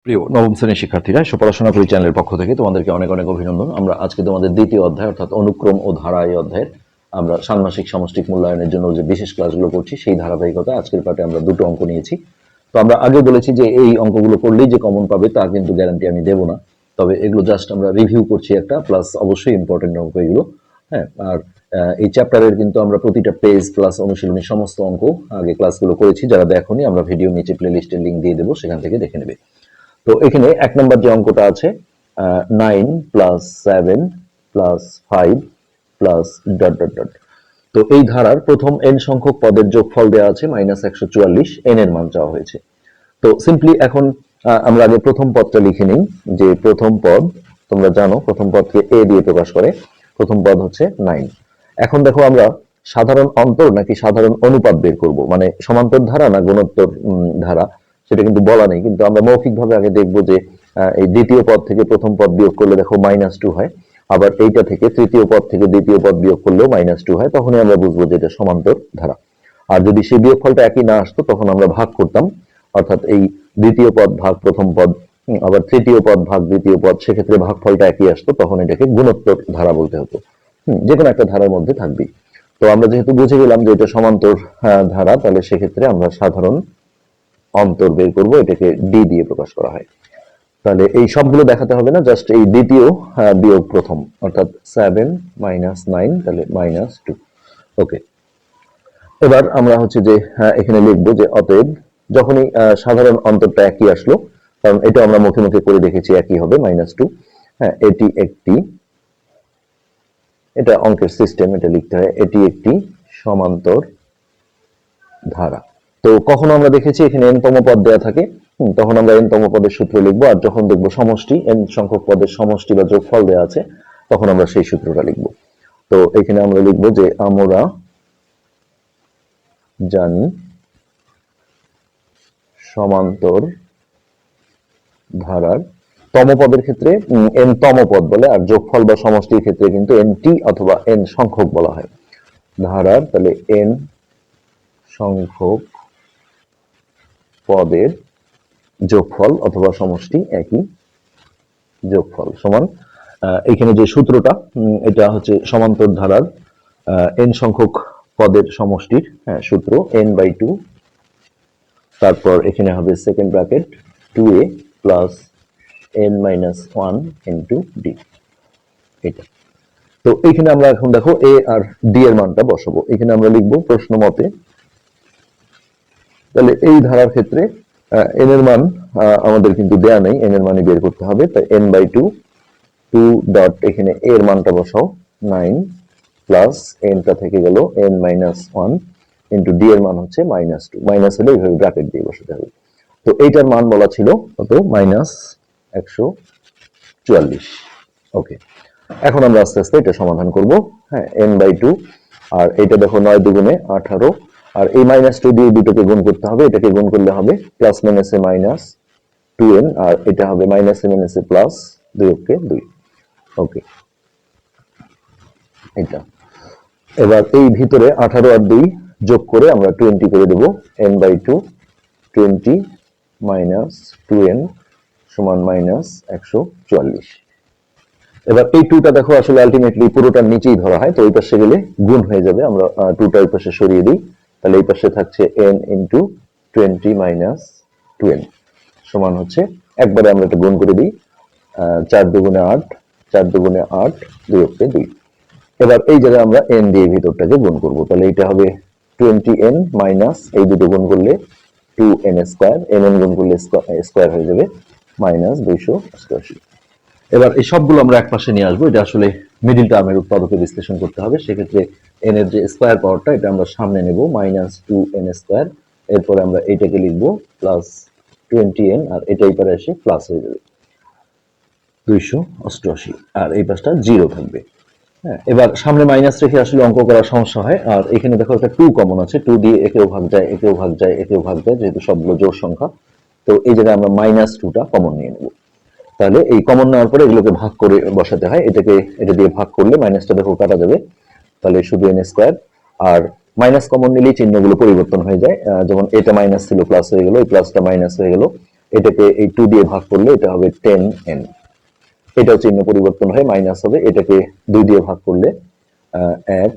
প্রিয় নবম শ্রেণীর শিক্ষার্থীরা, পড়াশোনা করি চ্যানেলের পক্ষ থেকে তোমাদেরকে অনেক অনেক অভিনন্দন। আমরা আজকে তোমাদের দ্বিতীয় অধ্যায় অর্থাৎ অনুক্রম ও ধারা এই অধ্যায়ের আমরা ষান্মাসিক সামষ্টিক মূল্যায়নের জন্য যে বিশেষ ক্লাসগুলো করছি সেই ধারাবাহিকতা আজকের পাঠে আমরা দুটো অঙ্ক নিয়েছি। তো আমরা আগে বলেছি যে এই অঙ্কগুলো করলেই যে কমন পাবে তা কিন্তু গ্যারান্টি আমি দেবো না, তবে এগুলো জাস্ট আমরা রিভিউ করছি একটা, প্লাস অবশ্যই ইম্পর্টেন্ট অঙ্ক এগুলো। হ্যাঁ, আর এই চ্যাপ্টারের কিন্তু আমরা প্রতিটা পেজ প্লাস অনুশীলনী সমস্ত অঙ্ক আগে ক্লাসগুলো করেছি। যারা দেখোনি আমরা ভিডিও নিচে প্লে লিস্টের লিঙ্ক দিয়ে দেবো, সেখান থেকে দেখে নেবে। তো এখানে এক নম্বর যে অঙ্কটা আছে 9 plus 7 plus 5 plus dot dot dot. তো এই ধারার প্রথম n সংখ্যক পদের যোগফল দেওয়া আছে -144, n এর মান চাওয়া হয়েছে। তো সিম্পলি এখন আমরা আগে প্রথম পদটা লিখে নিই, যে প্রথম পদ তোমরা জানো প্রথম পদকে a দিয়ে প্রকাশ করে, প্রথম পদ হচ্ছে 9। এখন দেখো আমরা সাধারণ অন্তর নাকি সাধারণ অনুপাত বের করব, মানে সমান্তর ধারা না গুণোত্তর ধারা, সেটা কিন্তু বলা নেই। কিন্তু আমরা মৌখিকভাবে আগে দেখবো যে এই দ্বিতীয় পদ থেকে প্রথম পদ বিয়োগ করলে দেখো -2 হয়, আবার এইটা থেকে তৃতীয় পদ থেকে দ্বিতীয় পদ বিয়োগ করলেও -2 হয়, তখনই আমরা বুঝবো যে এটা সমান্তর ধারা। আর যদি সেই বিয়োগফলটা একই না আসতো তখন আমরা ভাগ করতাম, অর্থাৎ এই দ্বিতীয় পদ ভাগ প্রথম পদ, আবার তৃতীয় পদ ভাগ দ্বিতীয় পদ, সেক্ষেত্রে ভাগফলটা একই আসতো, তখন এটাকে গুণোত্তর ধারা বলতে হতো। যে কোনো একটা ধারার মধ্যে থাকবে। তো আমরা যেহেতু বুঝে গেলাম যে এটা সমান্তর ধারা, তাহলে সেক্ষেত্রে আমরা সাধারণ অন্তর বের করব, এটাকে ডি দিয়ে প্রকাশ করা হয়। তাহলে এই সবগুলো দেখাতে হবে না, জাস্ট এই দ্বিতীয় বিয়োগ প্রথম, অর্থাৎ 7 - 9, তাহলে -2। ওকে, এবার আমরা হচ্ছে যে এখানে লিখবো যে অতএব যখনই সাধারণ অন্তরটা একই আসলো, কারণ এটা আমরা মুখে মুখে করে দেখেছি একই হবে -2। হ্যাঁ, এটি একটি, এটা অঙ্কের সিস্টেম, এটা লিখতে হয় এটি একটি সমান্তর ধারা। তো কখনো আমরা দেখেছি এখানে n তম পদ দেওয়া থাকে, তখন আমরা n তম পদের সূত্র লিখবো, আর যখন দেখবো সমষ্টি n সংখ্যক পদের সমষ্টি বা যোগফল দেওয়া আছে তখন আমরা সেই সূত্রটা লিখবো। তো এখানে আমরা লিখবো যে আমরা জানি সমান্তর ধারার তম পদের ক্ষেত্রে n তম পদ বলে, আর যোগফল বা সমষ্টির ক্ষেত্রে কিন্তু nt অথবা n সংখ্যক বলা হয়। ধারার তাহলে n সংখ্যক পদের যোগফল অথবা সমষ্টি একই যোগফল সমান এখানে যে সূত্রটা, এটা হচ্ছে সমান্তর ধারার n সংখ্যক পদের সমষ্টির সূত্র n/2, তারপর এখানে হবে second bracket 2a plus n-1 into D, এটা। তো এইখানে আমরা এখন দেখো a আর d এর মানটা বসাবো। এখানে আমরা লিখবো প্রশ্ন মতে, তাহলে এই ধারার ক্ষেত্রে n এর মান আমাদের কিন্তু দেয়া নেই, n এর মানই বের করতে হবে। তাই n/2 2 ডট এখানে a এর মানটা বসাও 9 প্লাস n-টা থেকে গেল n-1 ইন্টু d এর মান হচ্ছে -2, মাইনাস হলে এইভাবে ব্র্যাকেট দিয়ে বসাতে হবে। তো এইটার মান বলা ছিল কত, -144। ওকে, এখন আমরা আস্তে আস্তে এটা সমাধান করব। হ্যাঁ, n/2, আর এটা দেখো 9 দুগুণে 18, আর এই -2 দিয়ে দুটোকে গুণ করতে হবে, এটাকে গুণ করলে হবে প্লাস মাইনাসে -2n, আর এটা হবে মাইনাসে মাইনাসে প্লাস, 2 কে 2। ওকে, এটা এবার এই ভিতরে 18 আর 2 যোগ করে আমরা 20 করে দেব। n/2 20 - 2n সমান -144। এবার এই 2টা দেখো আসলে আলটিমেটলি পুরোটার নিচেই ধরা হয়, তো এই পাশে গেলে গুণ হয়ে যাবে, আমরা 2টা এই পাশে সরিয়ে দিই, তাহলে এই পাশে থাকছে n × 20 - 2n সমান হচ্ছে, একবারে আমরা এটা গুণ করে দিই, 4 দুগুণে 8, 4 দুগুণে 8, 2 কে 2। এবার এই জায়গায় আমরা n দিয়ে ভিতরটাকে গুণ করব, তাহলে এটা হবে 20n মাইনাস এই দুটো গুণ করলে 2n², n গুণ করলে স্কয়ার হয়ে যাবে -288। এবার এই সবগুলো আমরা এক পাশে নিয়ে আসবো, এটা আসলে মিডিল টার্মের উৎপাদকে বিশ্লেষণ করতে হবে, সেক্ষেত্রে n এর যে স্কয়ার পাওয়ারটা এটা আমরা সামনে নেব -2n², এরপরে আমরা এইটাকে লিখবো প্লাস 20n, আর এটাই পরে এসে প্লাস হয়ে যাবে 288, আর এই পাশটা 0 থাকবে। হ্যাঁ, এবার সামনে মাইনাস রেখে আসলে অঙ্ক করার সমস্যা হয়, আর এখানে দেখো একটা 2 কমন আছে, 2 দিয়ে একেও ভাগ যায়, একেও ভাগ যায়, একেও ভাগ যায়, যেহেতু সবগুলো জোড় সংখ্যা, তো এই জায়গায় আমরা -2টা কমন নিয়ে নেব। তাহলে এই কমন নেওয়ার পরে এগুলোকে ভাগ করে বসাতে হয়, এটাকে এটা দিয়ে ভাগ করলে মাইনাসটা দেখো কাটা যাবে, তাহলে শুধু n², আর মাইনাস কমন নিলেই চিহ্নগুলো পরিবর্তন হয়ে যায়, যেমন এটা মাইনাস ছিল প্লাস হয়ে গেল, এই প্লাসটা মাইনাস হয়ে গেল, এটাকে এই 2 দিয়ে ভাগ করলে এটা হবে 10n। এটাও চিহ্ন পরিবর্তন হয়ে মাইনাস হবে, এটাকে 2 দিয়ে ভাগ করলে 1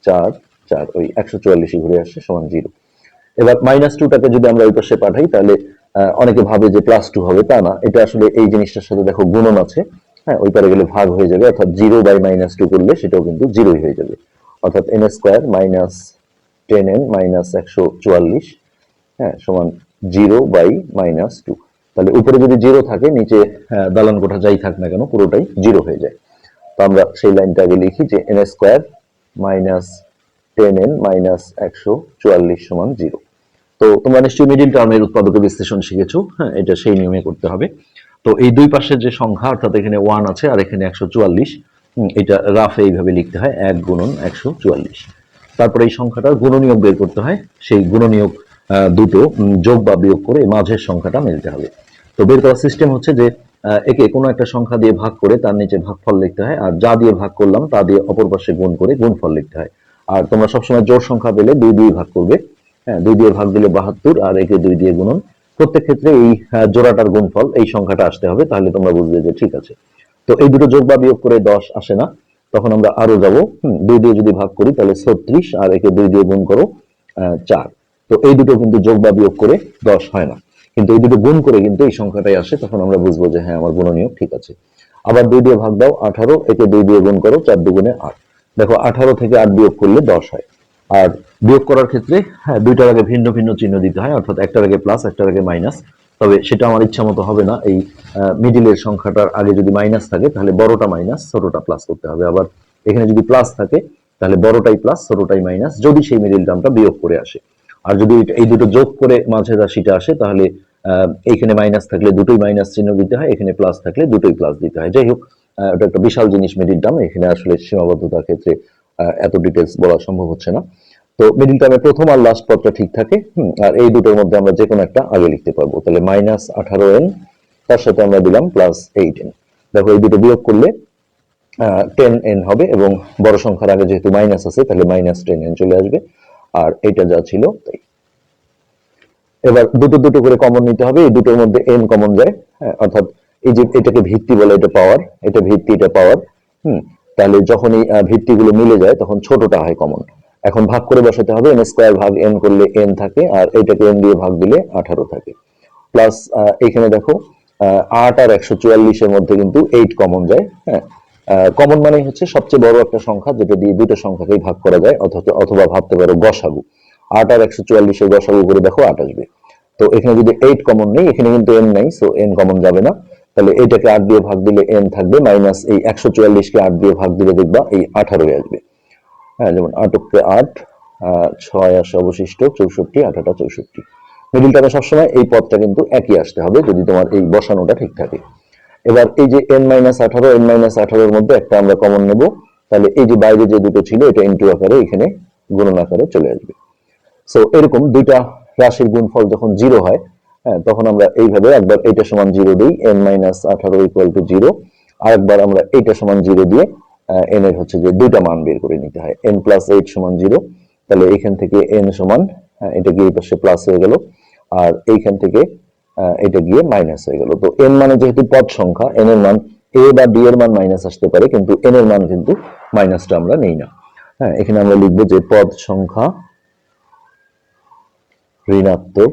4 4 ওই 144 ঘুরে আসছে সমান 0। এবার -2টাকে যদি আমরা ওই পাশে পাঠাই তাহলে অনেকে ভাবে যে +2 হবে, তা না, এটা আসলে এই জিনিসটার সাথে দেখো গুণন আছে, হ্যাঁ, ওই পারে গেলে ভাগ হয়ে যাবে, অর্থাৎ 0/-2 করলে সেটাও কিন্তু 0ই হয়ে যাবে, অর্থাৎ n² - 10n - 144, হ্যাঁ, সমান 0/-2। তাহলে উপরে যদি 0 থাকে নিচে দালান কোঠা যাই থাক না কেন পুরোটাই 0 হয়ে যায়। তো আমরা সেই লাইনটা আগে লিখি যে n² - 10n - 144 সমান 0। তো তোমরা নিশ্চয়ই মিডিল টার্মের উৎপাদকের বিশ্লেষণ শিখেছো, হ্যাঁ, এটা সেই নিয়মে করতে হবে। তো এই দুই পাশের যে সংখ্যা, অর্থাৎ এখানে 1 আছে আর এখানে 144, এটা রাফে এইভাবে লিখতে হয় 1 × 144। তারপরে এই সংখ্যাটার গুণনীয়ক বের করতে হয়, সেই গুণনীয়ক দুটো যোগ বা বিয়োগ করে মাঝের সংখ্যাটা মিলতে হবে। তো বের করার সিস্টেম হচ্ছে যে একে কোনো একটা সংখ্যা দিয়ে ভাগ করে তার নিচে ভাগফল লিখতে হয়, আর যা দিয়ে ভাগ করলাম তা দিয়ে অপর পাশে গুণ করে গুণফল লিখতে হয়। আর তোমরা সবসময় জোড় সংখ্যা পেলে 2 দিয়ে ভাগ করবে, হ্যাঁ, 2 দিয়ে ভাগ দিলে 72 আর একে 2 দিয়ে গুণন। প্রত্যেক ক্ষেত্রে এই জোড়াটার গুণফল এই সংখ্যাটা আসতে হবে, তাহলে তোমরা বুঝবে যে ঠিক আছে। তো এই দুটো যোগ বা বিয়োগ করে 10 আসে না, তখন আমরা আরো যাব, 2 দিয়ে যদি ভাগ করি তাহলে 36 আর একে 2 দিয়ে গুণ করো 4। তো এই দুটো কিন্তু যোগ বা বিয়োগ করে 10 হয় না, কিন্তু এই দুটো গুণ করে কিন্তু এই সংখ্যাটাই আসে, তখন আমরা বুঝবো যে হ্যাঁ আমার গুণনীয়ক ঠিক আছে। আবার 2 দিয়ে ভাগ দাও 18, একে 2 দিয়ে গুণ করো 4 দুগুণে 8। দেখো 18 থেকে 8 বিয়োগ করলে 10 হয়। আর বিয়োগ করার ক্ষেত্রে হ্যাঁ দুইটার আগে ভিন্ন ভিন্ন চিহ্ন দিতে হয়, অর্থাৎ একটার আগে প্লাস একটার আগে মাইনাস। তবে সেটা আমার ইচ্ছা মতো হবে না, এই মিডিলের সংখ্যাটার আগে যদি মাইনাস থাকে তাহলে বড়টা মাইনাস ছোটটা প্লাস করতে হবে, আবার এখানে যদি প্লাস থাকে তাহলে বড়টাই প্লাস ছোটটাই মাইনাস, যদি সেই মিডিল টার্মটা বিয়োগ করে আসে। আর যদি এই দুটো যোগ করে মাঝে রাশিটা আসে তাহলে এইখানে মাইনাস থাকলে দুটোই মাইনাস চিহ্ন দিতে হয়, এখানে প্লাস থাকলে দুটোই প্লাস দিতে হয়। যাই হোক, এটা একটা বিশাল জিনিস মিডিল টার্ম, এখানে আসলে সীমাবদ্ধতার ক্ষেত্রে এত ডিটেলস বলা সম্ভব হচ্ছে না। তো মিডিল টার্মের প্রথম আর লাস্ট পদটা ঠিক থাকে, আর এই দুটোর মধ্যে আমরা যে কোনো একটা আগে লিখতে পারবো। তাহলে -18n, তার সাথে আমরা দিলাম +8n। দেখো এই দুটো বিয়োগ করলে 10n হবে, এবং বড় সংখ্যার আগে যেহেতু মাইনাস আছে তাহলে -10n চলে আসবে, আর এটা যা ছিল তাই। এবার দুটো দুটো করে কমন নিতে হবে, এই দুটোর মধ্যে n কমন যায়, হ্যাঁ, অর্থাৎ এই যে এটাকে ভিত্তি বলে, এটা পাওয়ার, এটা ভিত্তি, এটা পাওয়ার, তাহলে যখন এই ভিত্তিগুলো মিলে যায় তখন ছোটটা হয় কমন। এখন ভাগ করে বসাতে হবে, n² ভাগ n করলে n থাকে, আর এইটাকে n দিয়ে ভাগ দিলে 18 থাকে। প্লাস এখানে দেখো 8 আর 144 এর মধ্যে কিন্তু 8 কমন যায়, হ্যাঁ, কমন মানে হচ্ছে সবচেয়ে বড় একটা সংখ্যা যেটা দিয়ে দুটো সংখ্যাকেই ভাগ করা যায়, অথবা ভাবতে পারো গসাগু। 8 আর 144 এর গসাগু করে দেখো 8 আসবে। তো এখানে যদি 8 কমন নেই, এখানে কিন্তু n নাই, সো n কমন যাবে না, তাহলে এটাকে 8 দিয়ে ভাগ দিলে n থাকবে, মাইনাস এই 144 কে 8 দিয়ে ভাগ দিলে দেখবা এই 18 আসবে, হ্যাঁ, যেমন 8 কে 8, 6 আসে অবশিষ্ট 64, 8 8 64। মিডিল টার্মে সবসময় এই পদটা কিন্তু একই আসতে হবে যদি তোমার এই বসানোটা ঠিক থাকে। এবার এই যে n-18, n-18 এর মধ্যে একটা আমরা কমন নেব, তাহলে এই যে বাইরে যে দুটো ছিল এটা ইনটু আকারে এখানে গুণন আকারে চলে আসবে। সো এরকম দুইটা রাশির গুণফল যখন 0 হয়, হ্যাঁ, তখন আমরা এইভাবে একবার এইটা সমান 0 দিই, n-18 = 0, আরেকবার আমরা এইটা সমান 0 দিয়ে n এর হচ্ছে যে দুইটা মান বের করে নিতে হয়। n+8 সমান 0, তাহলে এখান থেকে n সমান, এটা গিয়ে এই পাশে প্লাস হয়ে গেল, আর এইখান থেকে এটা গিয়ে মাইনাস হয়ে গেল। তো n মানে যেহেতু পদ সংখ্যা, n এর মান a বা d এর মান মাইনাস আসতে পারে, কিন্তু n এর মান কিন্তু মাইনাসটা আমরা নেই না, হ্যাঁ, এখানে আমরা লিখবো যে পদ সংখ্যা ঋণাত্মক,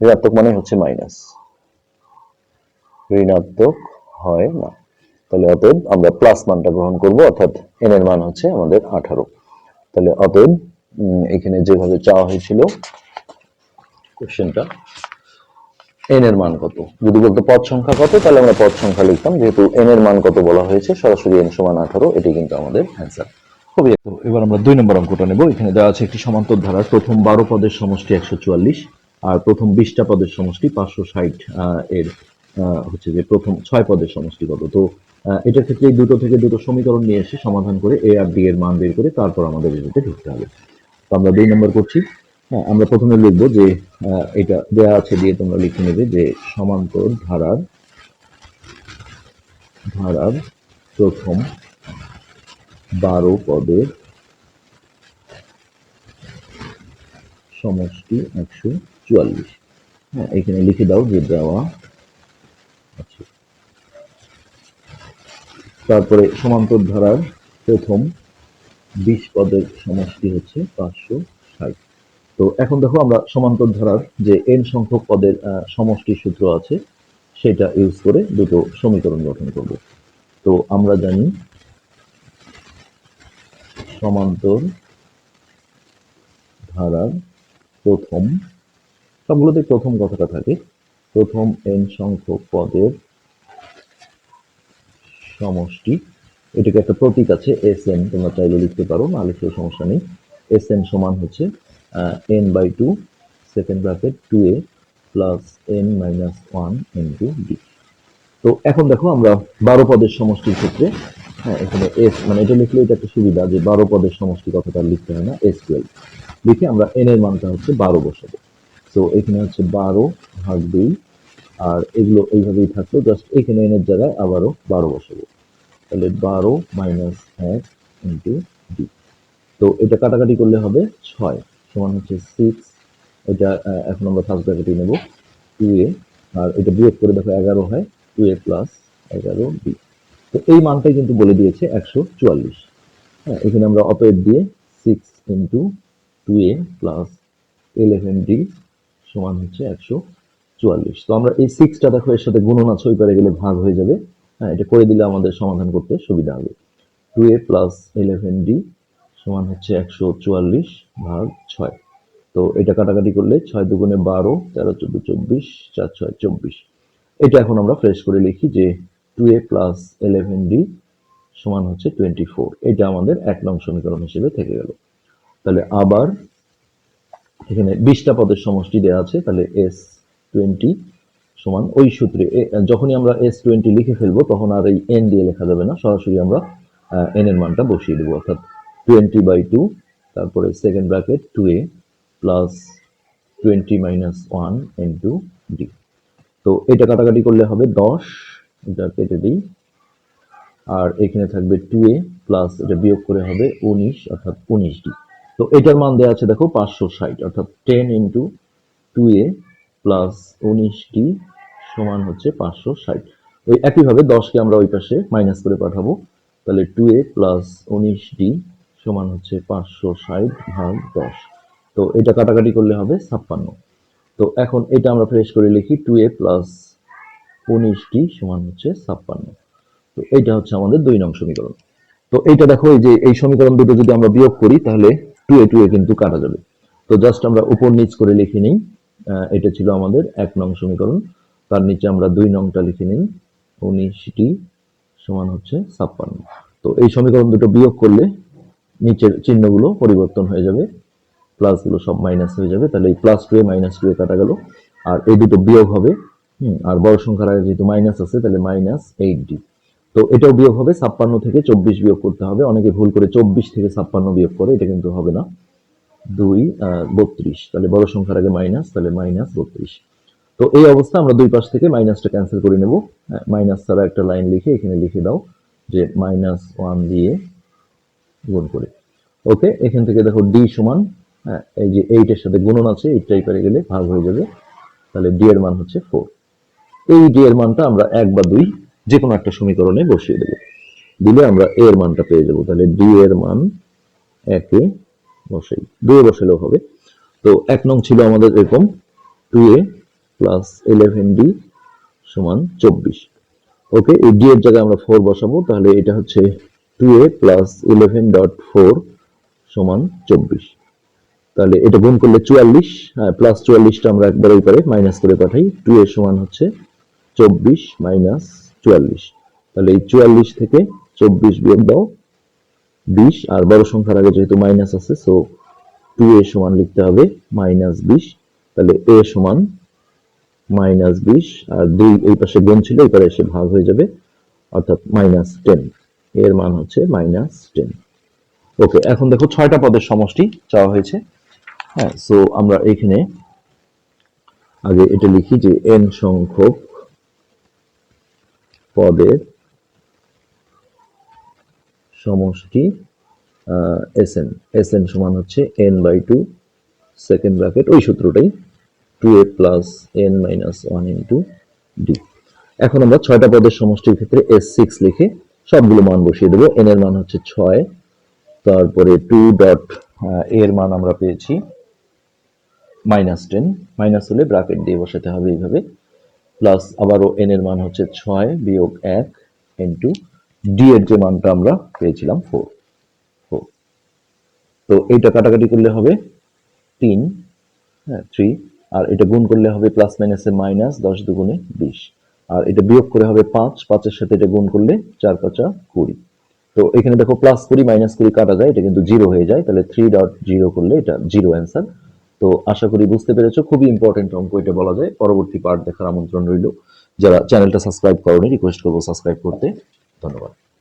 ঋণাত্মক মানে হচ্ছে মাইনাস, ঋণাত্মক হয় না। তাহলে অতএব আমরা প্লাস মানটা গ্রহণ করব, অর্থাৎ n এর মান হচ্ছে আমাদের 18। তাহলে অতএব এখানে যেভাবে চাওয়া হয়েছিল কোশ্চেনটা, n এর মান কত, যদি বলতো পদ সংখ্যা কত তাহলে আমরা পদ সংখ্যা লিখতাম, যেহেতু n এর মান কত বলা হয়েছে সরাসরি n সমান 18, এটি কিন্তু আমাদের অ্যান্সার। খুবই। তো এবার আমরা 2 নম্বর অঙ্কটা নেব। এখানে দেওয়া আছে একটি সমান্তর ধারার প্রথম 12 পদের সমষ্টি 144 আর প্রথম 20টা পদের সমষ্টি 560, এর হচ্ছে যে প্রথম 6 পদের সমষ্টি কত। তো এটার ক্ষেত্রে এই দুটো থেকে দুটো সমীকরণ নিয়ে এসে সমাধান করে a আর d এর মান বের করে তারপর আমাদের এটাতে ঢুকতে হবে। তো আমরা 2 নম্বর করছি। হ্যাঁ, আমরা প্রথমে লিখবো যে এটা দেয়া আছে দিয়ে তোমরা লিখে নেবে যে সমান্তর ধারার প্রথম 12 পদের সমষ্টি 144। হ্যাঁ, এখানে লিখে দাও যে দেওয়া আচ্ছা, তারপরে সমান্তর ধারার প্রথম 20 পদের সমষ্টি হচ্ছে 560। তো এখন দেখো আমরা সমান্তর ধারার যে n সংখ্যক পদের সমষ্টির সূত্র আছে সেটা ইউজ করে দুটো সমীকরণ গঠন করব। তো আমরা জানি সমান্তর ধারার প্রথম, সবগুলোতে প্রথম কথাটা থাকে, প্রথম n সংখ্যক পদের সমষ্টি, এটাকে একটা প্রতীক আছে Sn, তোমরা চাইলে লিখতে পারো, না লিখলেও সমস্যা নেই। Sn সমান হচ্ছে n/2 second bracket 2a plus n minus 1 into d। তো এখন দেখো আমরা 12 পদের সমষ্টির ক্ষেত্রে, হ্যাঁ এখানে s মানে এটা লিখলে এটা একটা সুবিধা যে 12 পদের সমষ্টি কথাটা আর লিখতে হয় না, s12 লিখে আমরা n এর মানটা হচ্ছে 12 বসাবো। তো এখানে হচ্ছে 12 ভাগ 2, আর এগুলো এইভাবেই থাকলো, জাস্ট এখানে n এর জায়গায় আবারও 12 বসাবো। তাহলে 12 মাইনাস 1 ইন্টু ডি। তো এটা কাটাকাটি করলে হবে 6 সমান হচ্ছে 6, এটা এখন আমরা ফার্স্ট ব্র্যাকেটে নেব 2a, আর এটা বিয়োগ করে দেখো 11 হয়, 2a প্লাস 11b। তো এই মানটাই কিন্তু বলে দিয়েছে 144। হ্যাঁ, এখানে আমরা অতএব দিয়ে 6 ইন্টু 2a প্লাস 11d সমান হচ্ছে 144। তো আমরা এই 6টা দেখো এর সাথে গুণন আছে, ওই পারে গেলে ভাগ হয়ে যাবে। হ্যাঁ, এটা করে দিলে আমাদের সমাধান করতে সুবিধা হবে। 2a প্লাস 11d সমান হচ্ছে 144 ভাগ 6। তো এটা কাটাকাটি করলে 6 দুগুণে 12, 13 14 24, 4 6 24। এটা এখন আমরা ফ্রেশ করে লিখি যে 2a প্লাস 11d সমান হচ্ছে 24। এটা আমাদের 1 নং সমীকরণ হিসেবে থেকে গেল। তাহলে আবার এখানে 20টা পদের সমষ্টি দেওয়া আছে, তাহলে s20 সমান ওই সূত্রে যখনই আমরা s20 লিখে ফেলবো তখন আর এই n দিয়ে লেখা যাবে না, সরাসরি আমরা n এর মানটা বসিয়ে দেবো, অর্থাৎ 20/2 তারপরে second bracket 2a plus 20 minus 1 into d। তো এটা কাটাকাটি করলে হবে 10, এটা কেটে দিই, আর এখানে থাকবে 2a প্লাস এটা বিয়োগ করে হবে 19, অর্থাৎ 19d। তো এটার মান দেওয়া আছে দেখো 560, অর্থাৎ 10 ইন্টু 2a প্লাস 19d সমান হচ্ছে 560। ওই একইভাবে 10কে আমরা ওই পাশে মাইনাস করে পাঠাবো, তাহলে 2a প্লাস 19d সমান হচ্ছে 560 ভাগ 10। তো এটা কাটাকাটি করলে হবে 56। তো এখন এটা আমরা ফ্রেশ করে লিখি 2a প্লাস 19d সমান হচ্ছে 56। তো এইটা হচ্ছে আমাদের 2 নং সমীকরণ। তো এইটা দেখো, এই যে এই সমীকরণ দুটো যদি আমরা বিয়োগ করি তাহলে 2a কিন্তু কাটা যাবে। তো জাস্ট আমরা উপর নিচ করে লিখে নিই, এটা ছিল আমাদের 1 নং সমীকরণ, তার নিচে আমরা 2 নংটা লিখে নিই, 19d সমান হচ্ছে 56। তো এই সমীকরণ দুটো বিয়োগ করলে নিচের চিহ্নগুলো পরিবর্তন হয়ে যাবে, প্লাসগুলো সব মাইনাস হয়ে যাবে, তাহলে এই প্লাস 2a মাইনাস 2a কাটা গেল, আর এই দুটো বিয়োগ হবে, আর বড় সংখ্যার আগে যেহেতু মাইনাস আছে তাহলে মাইনাস 8d। তো এটাও বিয়োগ হবে, 56 থেকে 24 বিয়োগ করতে হবে, অনেকে ভুল করে 24 থেকে 56 বিয়োগ করে, এটা কিন্তু হবে না। 32, তাহলে বড় সংখ্যার আগে মাইনাস, তাহলে মাইনাস 32। তো এই অবস্থা আমরা দুই পাশ থেকে মাইনাসটা ক্যান্সেল করে নেব, মাইনাস ছাড়া একটা লাইন লিখে এখানে লিখে দাও যে -1 দিয়ে গুণ করে। ওকে, এখান থেকে দেখো ডি সমান, এই যে 8 এর সাথে গুণন আছে, 8 টাই পেরে গেলে ভাগ হয়ে যাবে, তাহলে ডি এর মান হচ্ছে 4। এই ডি এর মানটা আমরা 1 বা 2 যে কোনো একটা সমীকরণে বসিয়ে দেব, দিলে আমরা এ এর মানটা পেয়ে যাব। তাহলে ডি এর মান 1 এ বসাই, 2 এ বসালেও হবে। তো 1 নং ছিল আমাদের এরকম 2a প্লাস 11d সমান 24। ওকে, এই ডি এর জায়গায় আমরা 4 বসাবো, তাহলে এটা হচ্ছে 2a প্লাস 11.4 সমান 24। তাহলে এটা গুণ করলে 44, হ্যাঁ প্লাস 44টা আমরা একবার ওই পারে মাইনাস করে পাঠাই, 2a সমান হচ্ছে 24 মাইনাস 44। তাহলে এই 44 থেকে 24 বিয়োগ দাও 20, আর বড় সংখ্যার আগে যেহেতু মাইনাস আছে সো 2a সমান লিখতে হবে -20। তাহলে a সমান -20, আর 2 এই পাশে গুণ ছিল, এই পারে এসে ভাগ হয়ে যাবে, অর্থাৎ -10। এর মান হচ্ছে -10। ওকে, এখন দেখো 6টা পদের সমষ্টি চাওয়া হয়েছে। হ্যাঁ, সো আমরা এখানে আগে এটা লিখি যে n সংখ্যক পদের সমষ্টি Sn সমান হচ্ছে n/2 সেকেন্ড ব্র্যাকেট ওই সূত্রটাই 2a plus n minus 1 into d। এখন আমরা 6টা পদের সমষ্টির ক্ষেত্রে S6 লিখে সবগুলো মান বসিয়ে দেবো। n এর মান হচ্ছে 6, তারপরে 2 ডট এর মান আমরা পেয়েছি -10, মাইনাস হলে ব্র্যাকেট দিয়ে বসাতে হবে এইভাবে, প্লাস আবারও n এর মান হচ্ছে 6 বিয়োগ 1 ইন্টু d এর যে মানটা আমরা পেয়েছিলাম 4। তো এইটা কাটাকাটি করলে হবে 3, হ্যাঁ 3, আর এটা গুণ করলে হবে প্লাস মাইনাসে মাইনাস, 10 দুগুণে 20, আর এটা বিয়োগ করে হবে 5, 5 এর সাথে এটা গুণ করলে 4 5 20। তো এখানে দেখো প্লাস 20 মাইনাস 20 কাটা যায়, এটা কিন্তু 0 হয়ে যায়, তাহলে 3.0 করলে এটা 0 অ্যান্সার। তো আশা করি বুঝতে পেরেছো, খুবই ইম্পর্টেন্ট অঙ্ক এটা বলা যায়। পরবর্তী পার্ট দেখার আমন্ত্রণ রইল। যারা চ্যানেলটা সাবস্ক্রাইব করোনি রিকোয়েস্ট করবো সাবস্ক্রাইব করতে। ধন্যবাদ।